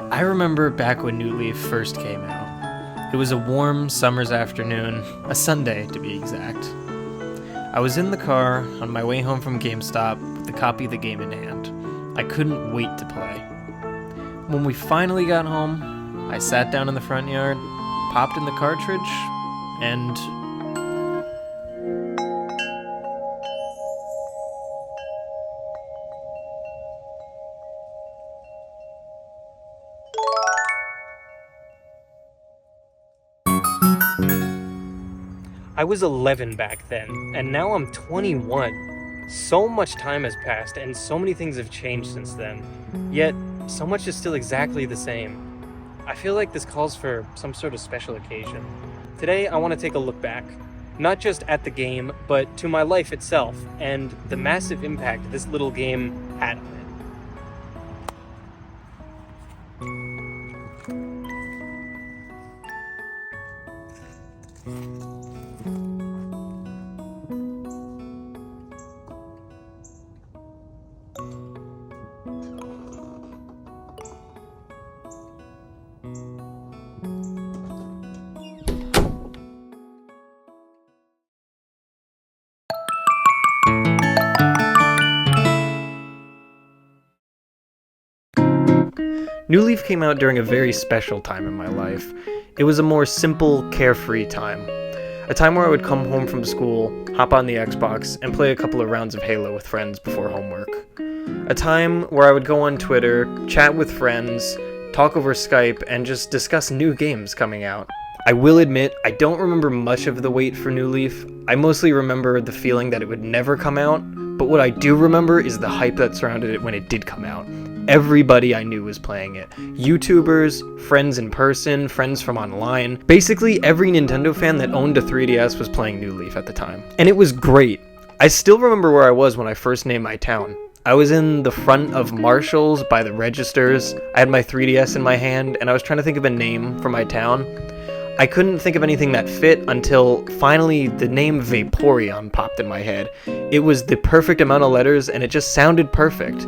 I remember back when New Leaf first came out. It was a warm summer's afternoon, a Sunday to be exact. I was in the car on my way home from GameStop with a copy of the game in hand. I couldn't wait to play. When we finally got home, I sat down in the front yard, popped in the cartridge, and I was 11 back then, and now I'm 21. So much time has passed, and so many things have changed since then. Yet, so much is still exactly the same. I feel like this calls for some sort of special occasion. Today, I want to take a look back, not just at the game, but to my life itself, and the massive impact this little game had on it. New Leaf came out during a very special time in my life. It was a more simple, carefree time. A time where I would come home from school, hop on the Xbox, and play a couple of rounds of Halo with friends before homework. A time where I would go on Twitter, chat with friends, talk over Skype, and just discuss new games coming out. I will admit, I don't remember much of the wait for New Leaf. I mostly remember the feeling that it would never come out, but what I do remember is the hype that surrounded it when it did come out. Everybody I knew was playing it. YouTubers, friends in person, friends from online. Basically, every Nintendo fan that owned a 3DS was playing New Leaf at the time. And it was great. I still remember where I was when I first named my town. I was in the front of Marshall's by the registers. I had my 3DS in my hand, and I was trying to think of a name for my town. I couldn't think of anything that fit until finally the name Vaporeon popped in my head. It was the perfect amount of letters, and it just sounded perfect.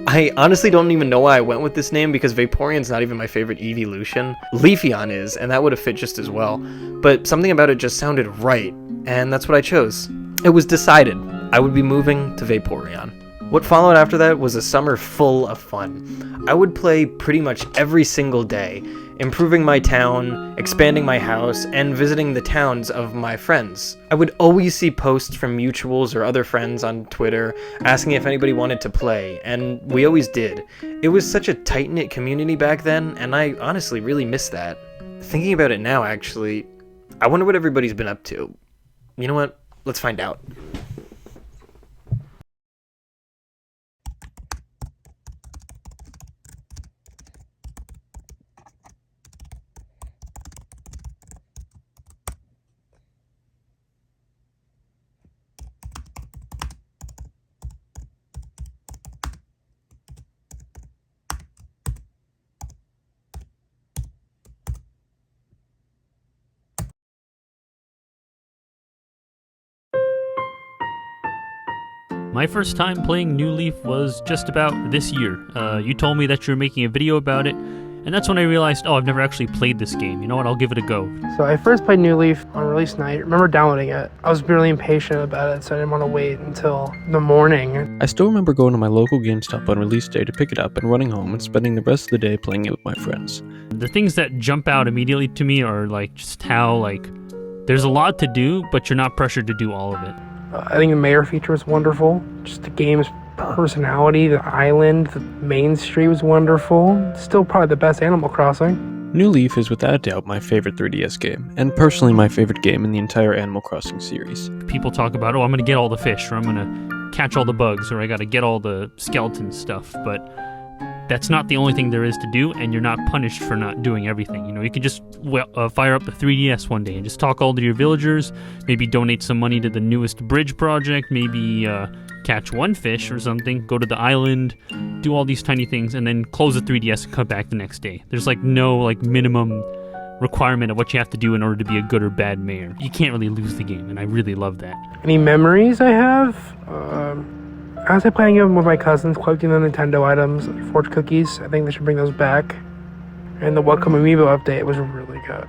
I honestly don't even know why I went with this name, because Vaporeon's not even my favorite evolution. Leafeon is, and that would have fit just as well. But something about it just sounded right, and that's what I chose. It was decided. I would be moving to Vaporeon. What followed after that was a summer full of fun. I would play pretty much every single day, improving my town, expanding my house, and visiting the towns of my friends. I would always see posts from mutuals or other friends on Twitter asking if anybody wanted to play, and we always did. It was such a tight-knit community back then, and I honestly really miss that. Thinking about it now, actually, I wonder what everybody's been up to. You know what? Let's find out. My first time playing New Leaf was just about this year. You told me that you were making a video about it, and that's when I realized, I've never actually played this game. You know what, I'll give it a go. So I first played New Leaf on release night. I remember downloading it. I was really impatient about it, so I didn't want to wait until the morning. I still remember going to my local GameStop on release day to pick it up and running home and spending the rest of the day playing it with my friends. The things that jump out immediately to me are just how there's a lot to do, but you're not pressured to do all of it. I think the mayor feature was wonderful. Just the game's personality, the island, the main street was wonderful. Still probably the best Animal Crossing. New Leaf is without a doubt my favorite 3DS game, and personally my favorite game in the entire Animal Crossing series. People talk about, I'm going to get all the fish, or I'm going to catch all the bugs, or I got to get all the skeleton stuff, but that's not the only thing there is to do, and you're not punished for not doing everything. You can just fire up the 3DS one day and just talk all to your villagers, maybe donate some money to the newest bridge project, maybe catch one fish or something, go to the island, do all these tiny things, and then close the 3DS and come back the next day. There's no minimum requirement of what you have to do in order to be a good or bad mayor. You can't really lose the game, and I really love that. Any memories I have? I was playing them with my cousins, collecting the Nintendo items, like Forge cookies. I think they should bring those back. And the Welcome Amiibo update was really good.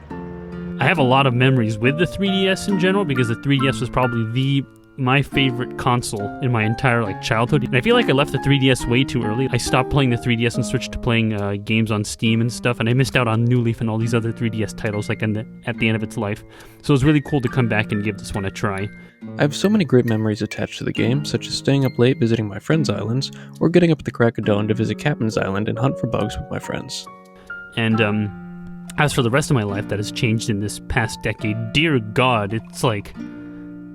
I have a lot of memories with the 3DS in general because the 3DS was probably my favorite console in my entire childhood. And I feel like I left the 3DS way too early. I stopped playing the 3DS and switched to playing games on Steam and stuff, and I missed out on New Leaf and all these other 3DS titles at the end of its life. So it was really cool to come back and give this one a try. I have so many great memories attached to the game, such as staying up late visiting my friends' islands, or getting up at the crack of dawn to visit Captain's Island and hunt for bugs with my friends. And as for the rest of my life that has changed in this past decade, dear God, it's like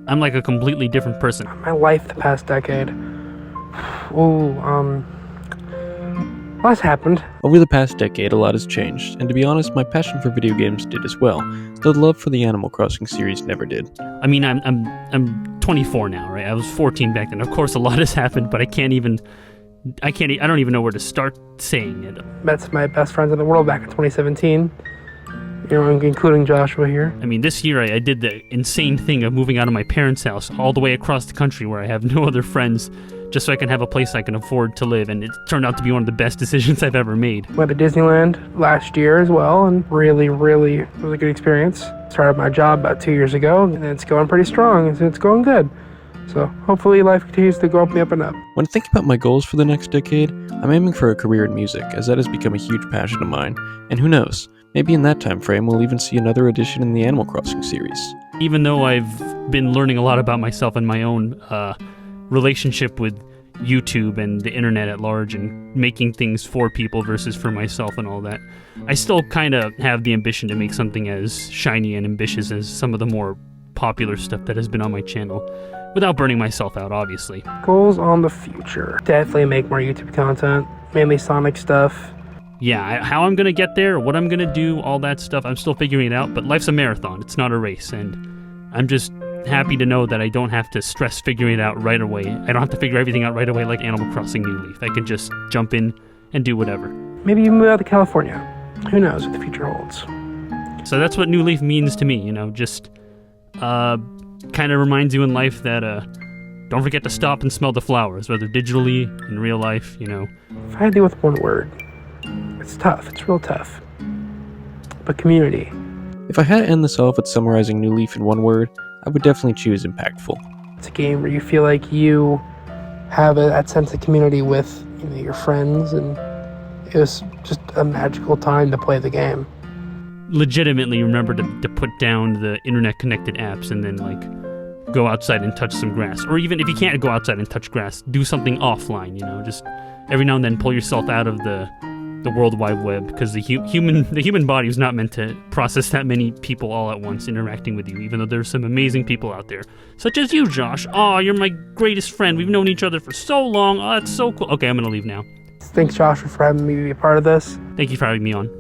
I'm like a completely different person. My life the past decade. Lots happened. Over the past decade, a lot has changed, and to be honest, my passion for video games did as well, though the love for the Animal Crossing series never did. I mean, I'm 24 now, right? I was 14 back then. Of course, a lot has happened, but I don't even know where to start saying it. Met my best friends in the world back in 2017. Including Joshua here. I mean, this year I did the insane thing of moving out of my parents' house all the way across the country where I have no other friends, just so I can have a place I can afford to live, and it turned out to be one of the best decisions I've ever made. Went to Disneyland last year as well, and really was a good experience. Started my job about 2 years ago, and it's going pretty strong, and it's going good. So hopefully life continues to go up and up. When thinking about my goals for the next decade, I'm aiming for a career in music, as that has become a huge passion of mine, and who knows, maybe in that time frame we'll even see another edition in the Animal Crossing series. Even though I've been learning a lot about myself and my own relationship with YouTube and the internet at large and making things for people versus for myself and all that, I still kind of have the ambition to make something as shiny and ambitious as some of the more popular stuff that has been on my channel, without burning myself out, obviously. Goals on the future. Definitely make more YouTube content, mainly Sonic stuff. Yeah, how I'm going to get there, what I'm going to do, all that stuff, I'm still figuring it out, but life's a marathon, it's not a race, and I'm just happy to know that I don't have to stress figuring it out right away. I don't have to figure everything out right away like Animal Crossing New Leaf. I can just jump in and do whatever. Maybe you move out to California. Who knows what the future holds. So that's what New Leaf means to me, just kind of reminds you in life that don't forget to stop and smell the flowers, whether digitally, in real life, If I had to do with one word, it's tough. It's real tough. But community. If I had to end this off with summarizing New Leaf in one word, I would definitely choose impactful. It's a game where you feel like you have that sense of community with your friends, and it was just a magical time to play the game. Legitimately remember to put down the internet-connected apps and then, go outside and touch some grass. Or even if you can't go outside and touch grass, do something offline, just every now and then pull yourself out of the World Wide Web, because the human body is not meant to process that many people all at once interacting with you, even though there's some amazing people out there, such as you, Josh. Oh, you're my greatest friend. We've known each other for so long. Oh, that's so cool. Okay, I'm going to leave now. Thanks, Joshua, for having me be a part of this. Thank you for having me on.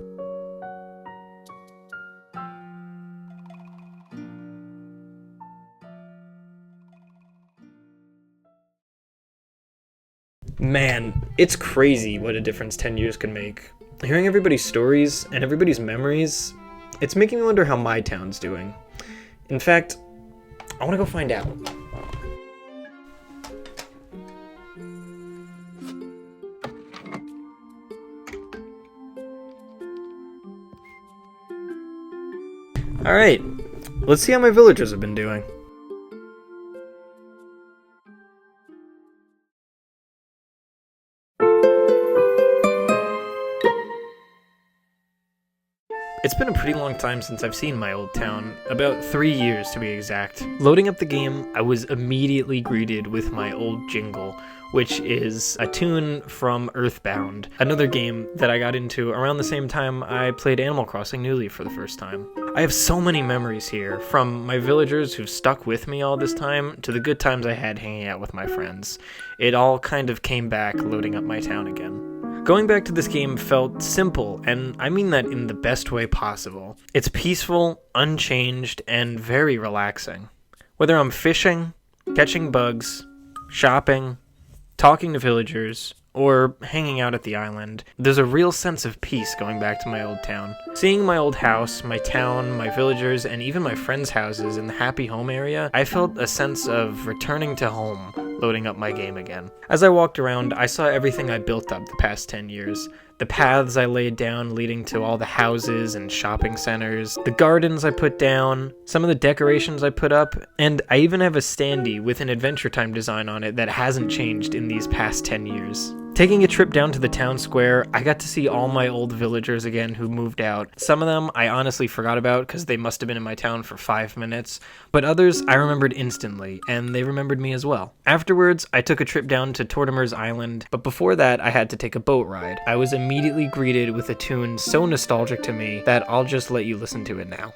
Man, it's crazy what a difference 10 years can make. Hearing everybody's stories and everybody's memories, it's making me wonder how my town's doing. In fact, I want to go find out. Alright, let's see how my villagers have been doing. It's been a pretty long time since I've seen my old town, about 3 years to be exact. Loading up the game, I was immediately greeted with my old jingle, which is a tune from Earthbound, another game that I got into around the same time I played Animal Crossing New Leaf for the first time. I have so many memories here, from my villagers who've stuck with me all this time to the good times I had hanging out with my friends. It all kind of came back loading up my town again. Going back to this game felt simple, and I mean that in the best way possible. It's peaceful, unchanged, and very relaxing. Whether I'm fishing, catching bugs, shopping, talking to villagers, or hanging out at the island, there's a real sense of peace going back to my old town. Seeing my old house, my town, my villagers, and even my friends' houses in the happy home area, I felt a sense of returning to home, loading up my game again. As I walked around, I saw everything I built up the past 10 years. The paths I laid down leading to all the houses and shopping centers, the gardens I put down, some of the decorations I put up, and I even have a standee with an Adventure Time design on it that hasn't changed in these past 10 years. Taking a trip down to the town square, I got to see all my old villagers again who moved out. Some of them I honestly forgot about because they must have been in my town for 5 minutes, but others I remembered instantly, and they remembered me as well. Afterwards, I took a trip down to Tortimer's Island, but before that I had to take a boat ride. I was immediately greeted with a tune so nostalgic to me that I'll just let you listen to it now.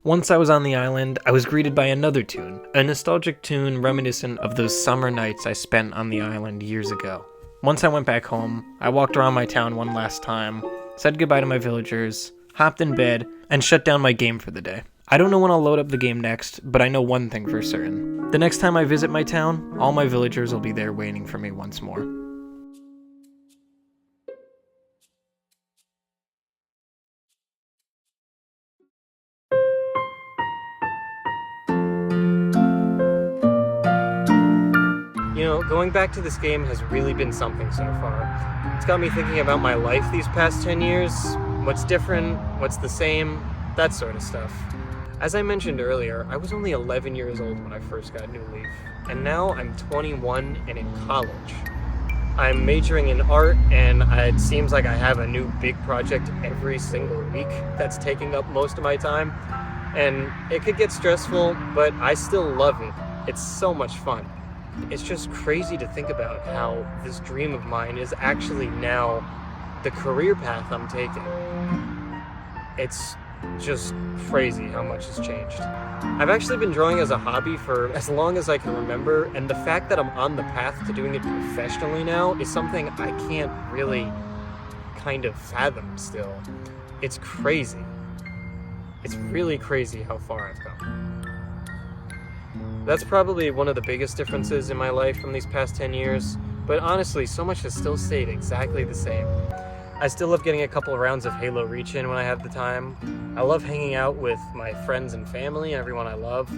Once I was on the island, I was greeted by another tune, a nostalgic tune reminiscent of those summer nights I spent on the island years ago. Once I went back home, I walked around my town one last time, said goodbye to my villagers, hopped in bed, and shut down my game for the day. I don't know when I'll load up the game next, but I know one thing for certain. The next time I visit my town, all my villagers will be there waiting for me once more. You know, going back to this game has really been something so far. It's got me thinking about my life these past 10 years, what's different, what's the same, that sort of stuff. As I mentioned earlier, I was only 11 years old when I first got New Leaf, and now I'm 21 and in college. I'm majoring in art, and it seems like I have a new big project every single week that's taking up most of my time, and it could get stressful, but I still love it. It's so much fun. It's just crazy to think about how this dream of mine is actually now the career path I'm taking. It's just crazy how much has changed. I've actually been drawing as a hobby for as long as I can remember, and the fact that I'm on the path to doing it professionally now is something I can't really kind of fathom still. It's crazy. It's really crazy how far I've come. That's probably one of the biggest differences in my life from these past 10 years, but honestly, so much has still stayed exactly the same. I still love getting a couple of rounds of Halo Reach in when I have the time. I love hanging out with my friends and family, everyone I love,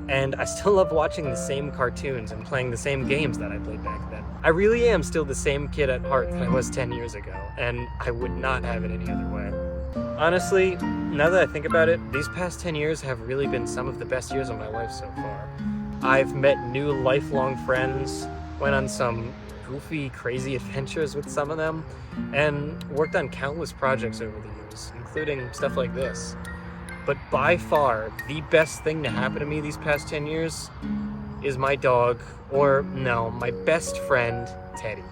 and I still love watching the same cartoons and playing the same games that I played back then. I really am still the same kid at heart that I was 10 years ago, and I would not have it any other way. Honestly, now that I think about it, these past 10 years have really been some of the best years of my life so far. I've met new lifelong friends, went on some goofy, crazy adventures with some of them, and worked on countless projects over the years, including stuff like this. But by far, the best thing to happen to me these past 10 years is my dog, or no, my best friend, Teddy.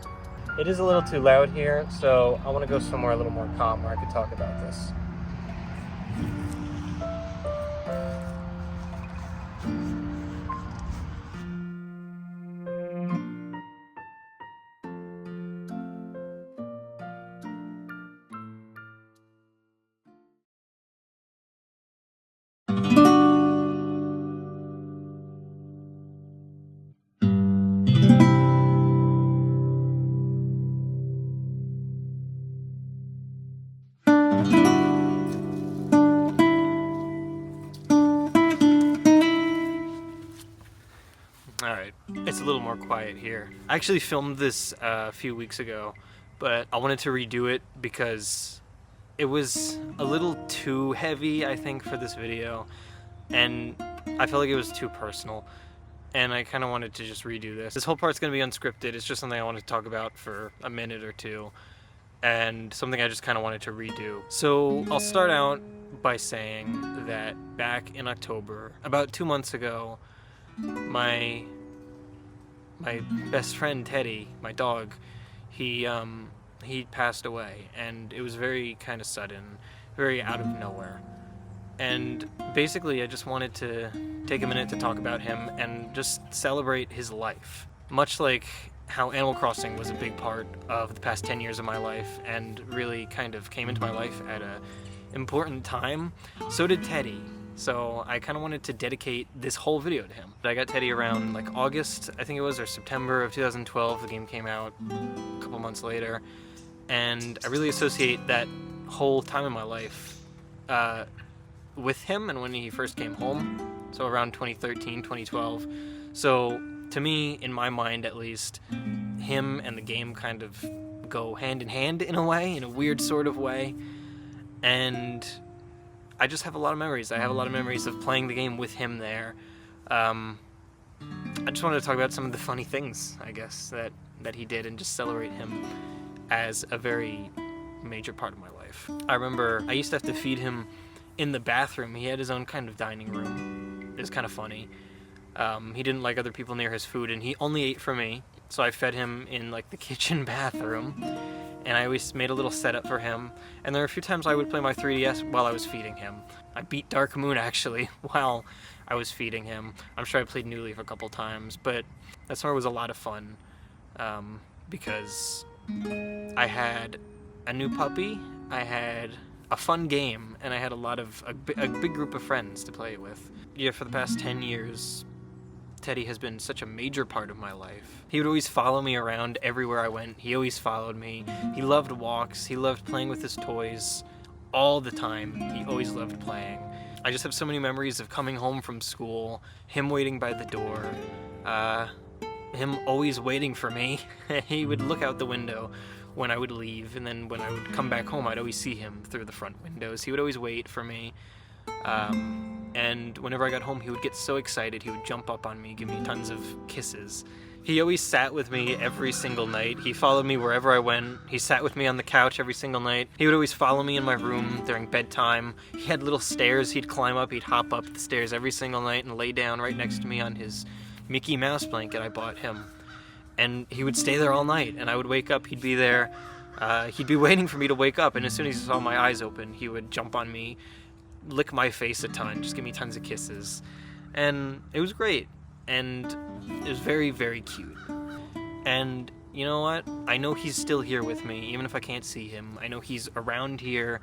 It is a little too loud here, so I want to go somewhere a little more calm where I can talk about this. Alright, it's a little more quiet here. I actually filmed this a few weeks ago, but I wanted to redo it because It was a little too heavy, I think, for this video, and I felt like it was too personal, and I kind of wanted to just redo this. This whole part's going to be unscripted. It's just something I want to talk about for a minute or two, and something I just kind of wanted to redo. So I'll start out by saying that back in October, about 2 months ago, my best friend Teddy, my dog, he passed away, and it was very kind of sudden, very out of nowhere. And basically I just wanted to take a minute to talk about him and just celebrate his life. Much like how Animal Crossing was a big part of the past 10 years of my life and really kind of came into my life at a important time, so did Teddy. So I kind of wanted to dedicate this whole video to him. I got Teddy around like August, I think it was, or September of 2012. The game came out a couple months later, and I really associate that whole time in my life with him and when he first came home, so around 2013, 2012. So to me, in my mind at least, him and the game kind of go hand in hand in a way, in a weird sort of way, and I just have a lot of memories. I have a lot of memories of playing the game with him there. I just wanted to talk about some of the funny things, I guess, that he did and just celebrate him as a very major part of my life. I remember I used to have to feed him in the bathroom. He had his own kind of dining room. It was kind of funny. He didn't like other people near his food, and he only ate for me, so I fed him in like the kitchen bathroom. And I always made a little setup for him. And there were a few times I would play my 3DS while I was feeding him. I beat Dark Moon, actually, while I was feeding him. I'm sure I played New Leaf a couple times, but that summer was a lot of fun, because I had a new puppy, I had a fun game, and I had a big group of friends to play with. Yeah, for the past 10 years, Teddy has been such a major part of my life. He would always follow me around everywhere I went. He always followed me. He loved walks. He loved playing with his toys all the time. He always loved playing. I just have so many memories of coming home from school, him waiting by the door, him always waiting for me. He would look out the window when I would leave, and then when I would come back home, I'd always see him through the front windows. He would always wait for me. And whenever I got home, he would get so excited. He would jump up on me, give me tons of kisses. He always sat with me every single night. He followed me wherever I went. He sat with me on the couch every single night. He would always follow me in my room during bedtime. He had little stairs he'd climb up. He'd hop up the stairs every single night and lay down right next to me on his Mickey Mouse blanket I bought him. And he would stay there all night, and I would wake up, he'd be there. He'd be waiting for me to wake up, and as soon as he saw my eyes open, he would jump on me, lick my face a ton, just give me tons of kisses. And it was great, and it was very, very cute. And you know what? I know he's still here with me, even if I can't see him. I know he's around here.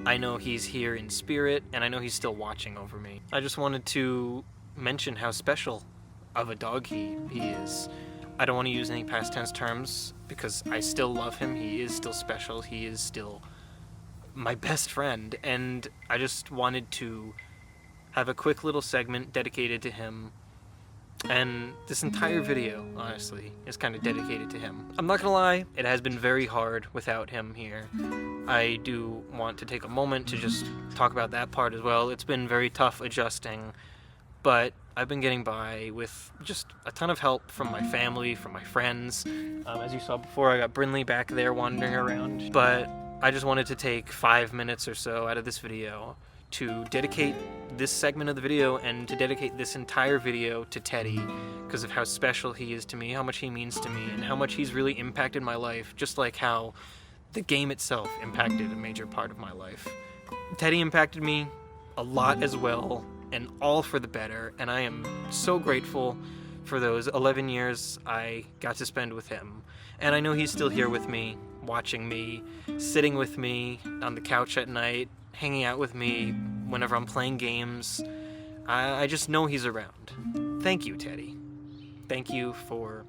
I know he's here in spirit, and I know he's still watching over me. I just wanted to mention how special of a dog he is. I don't want to use any past tense terms because I still love him. He is still special. He is still my best friend, and I just wanted to have a quick little segment dedicated to him. And this entire video, honestly, is kind of dedicated to him. I'm not gonna lie, it has been very hard without him here. I do want to take a moment to just talk about that part as well. It's been very tough adjusting, but I've been getting by with just a ton of help from my family, from my friends. As you saw before, I got Brinley back there wandering around. But I just wanted to take 5 minutes or so out of this video to dedicate this segment of the video and to dedicate this entire video to Teddy because of how special he is to me, how much he means to me, and how much he's really impacted my life, just like how the game itself impacted a major part of my life. Teddy impacted me a lot as well, and all for the better, and I am so grateful for those 11 years I got to spend with him. And I know he's still here with me, watching me, sitting with me on the couch at night, hanging out with me whenever I'm playing games. I just know he's around. Thank you, Teddy. Thank you for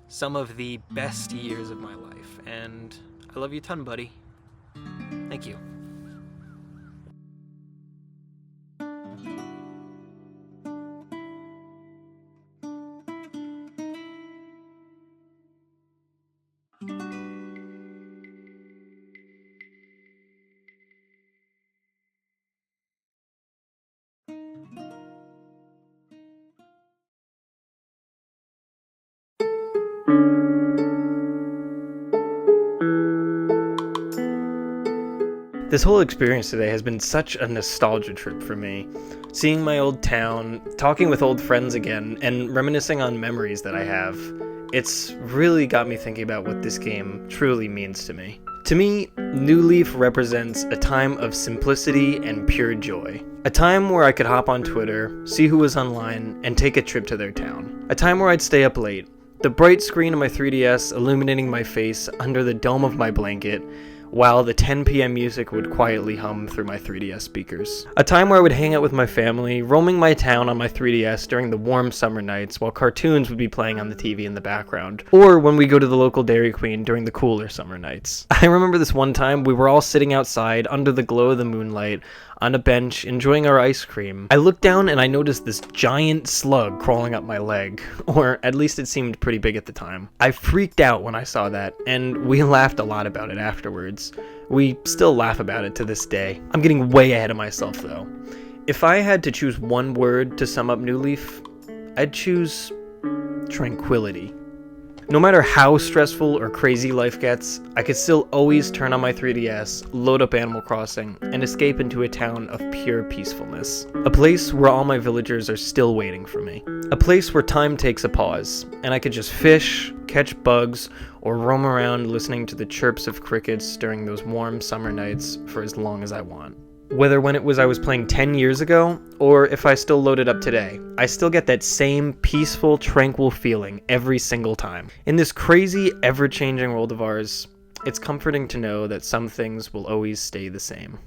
some of the best years of my life, and I love you a ton, buddy. Thank you. This whole experience today has been such a nostalgia trip for me. Seeing my old town, talking with old friends again, and reminiscing on memories that I have. It's really got me thinking about what this game truly means to me. To me, New Leaf represents a time of simplicity and pure joy. A time where I could hop on Twitter, see who was online, and take a trip to their town. A time where I'd stay up late, the bright screen of my 3DS illuminating my face under the dome of my blanket, while the 10 p.m. music would quietly hum through my 3DS speakers. A time where I would hang out with my family, roaming my town on my 3DS during the warm summer nights while cartoons would be playing on the TV in the background, or when we go to the local Dairy Queen during the cooler summer nights. I remember this one time we were all sitting outside under the glow of the moonlight on a bench enjoying our ice cream. I looked down and I noticed this giant slug crawling up my leg, or at least it seemed pretty big at the time. I freaked out when I saw that, and we laughed a lot about it afterwards. We still laugh about it to this day. I'm getting way ahead of myself though. If I had to choose one word to sum up New Leaf, I'd choose tranquility. No matter how stressful or crazy life gets, I could still always turn on my 3DS, load up Animal Crossing, and escape into a town of pure peacefulness. A place where all my villagers are still waiting for me. A place where time takes a pause, and I could just fish, catch bugs, or roam around listening to the chirps of crickets during those warm summer nights for as long as I want. Whether when I was playing 10 years ago, or if I still load it up today, I still get that same peaceful, tranquil feeling every single time. In this crazy, ever-changing world of ours, it's comforting to know that some things will always stay the same.